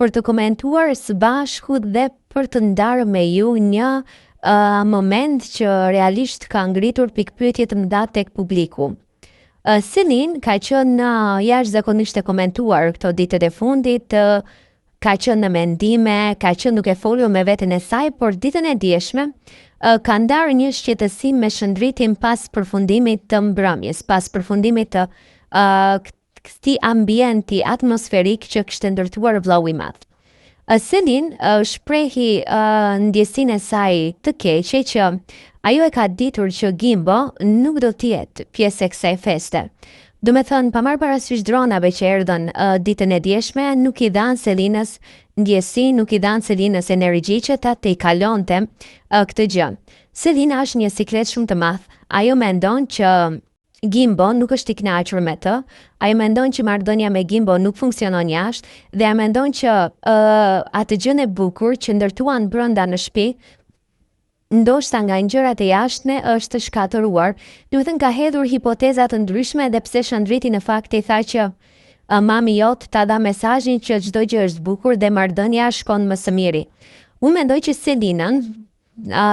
për të komentuar së bashku dhe për të ndarë me ju një moment që realisht ka ngritur pikpyetje të mëdha tek publiku. Selin ka qenë jashtëzakonisht e komentuar këto ditët e fundit, ka qenë në mendime, ka qenë duke folur me veten e saj, por ditën e dieshme ka ndarë një shqetësim me shëndritin pas përfundimit të mbrëmjes, pas përfundimit të këtij ambienti atmosferik që kishte ndërtuar vllau i madh. Selin shprehi ndjesinë e saj të keqe që ajo e ka ditur që Gimbo nuk do t'jetë pjesë e kësaj feste. Do me thënë, pa marrë parasysh dronave që erdhën ditën e dieshme, nuk i dhanë Selinës ndjesi, nuk i dhanë Selinës energji që ta të i kalonte këtë gjë. Selina është një siklet shumë të madh. Ajo mendon që Gimbo nuk është i kënaqur me të, ajo mendon që marrëdhënia me Gimbo nuk funksionon jashtë dhe ajo mendon që atë gjën e bukur që ndërtuan brenda në shtëpi, ndoshta nga gjërat e jashtme është shkatëruar. Do të thënë ka hedhur hipoteza të ndryshme dhe pse shëndriti në fakt i tha që mami jot ta dha mesazhin që çdo gjë është bukur dhe marrëdhënia shkon më së miri. Unë mendoj që Selinën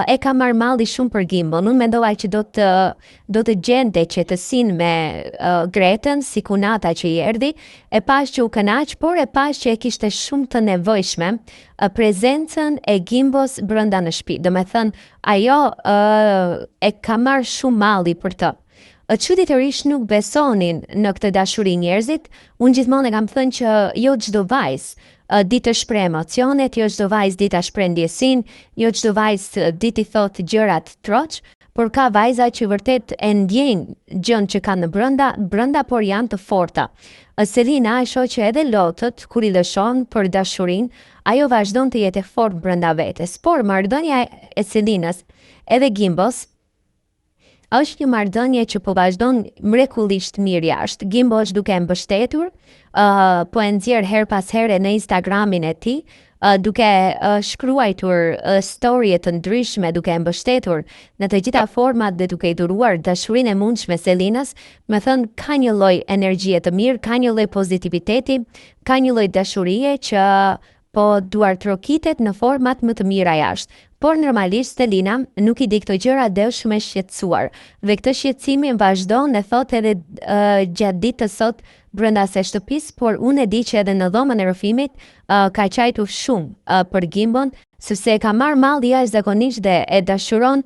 e ka marrë malli shumë për Gimbon. Unë mendova që do të gjente qetësinë me Gretën, si kunata që i erdhi, e pash që u kënaq, por e pash që e kishte shumë të nevojshme prezencën e Gimbos brenda në shtëpi. Do me thënë, ajo e ka marrë shumë malli për të. Çuditërisht nuk besonin në këtë dashuri njerëzit. Unë gjithmonë e kam thënë që jo çdo vajzë ditë të shpreh emocionet, jo çdo vajzë ditë ta shpreh ndjesinë, jo çdo vajzë ditë i thot gjërat troç, por ka vajza që vërtet e ndjejnë gjën që kanë në brenda, por janë të forta. Selina e shoh që edhe lotët, kur i lëshon për dashurinë, ajo vazhdon të jetë fort brenda vetes, por marrëdhënia e Selinës edhe Gimbos është një marrëdhënie që po vazhdon mrekullisht mirë jashtë. Gimbo është duke mbështetur, po e nxjerr her pas here në Instagramin e tij, duke shkruar story të ndryshme, duke mbështetur në të gjitha format dhe duke i dhuruar dashurinë e mundshme Selinës, me thënë ka një lloj energjie të mirë, ka një lloj pozitiviteti, ka një lloj dashurie që po duartrokitet në format më të mira jashtë. Por normalisht Selina nuk i di këto gjëra dhe është shumë e shqetësuar. Dhe këtë shqetësimin vazhdon e thot edhe gjatë ditës sot brenda së shtëpisë, por unë e di që edhe në dhomën e rrëfimit ka qajtur shumë për Gimbon, sepse ka marrë malli jashtëzakonisht dhe e dashuron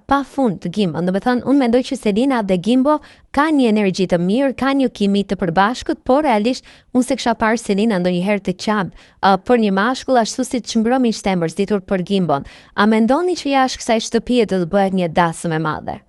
pafund Gimbon. Do të thënë, unë mendoj që Selina dhe Gimbo kanë një energji të mirë, kanë një kimi të përbashkët, por realisht unë se kisha parë Selina ndonjëherë të qab për një mashkull ashtu si çmbrëmi shtemërzditur për Gimbon. A mendoni që jashtë kësaj shtëpie do të bëhet një dasëm e madhe?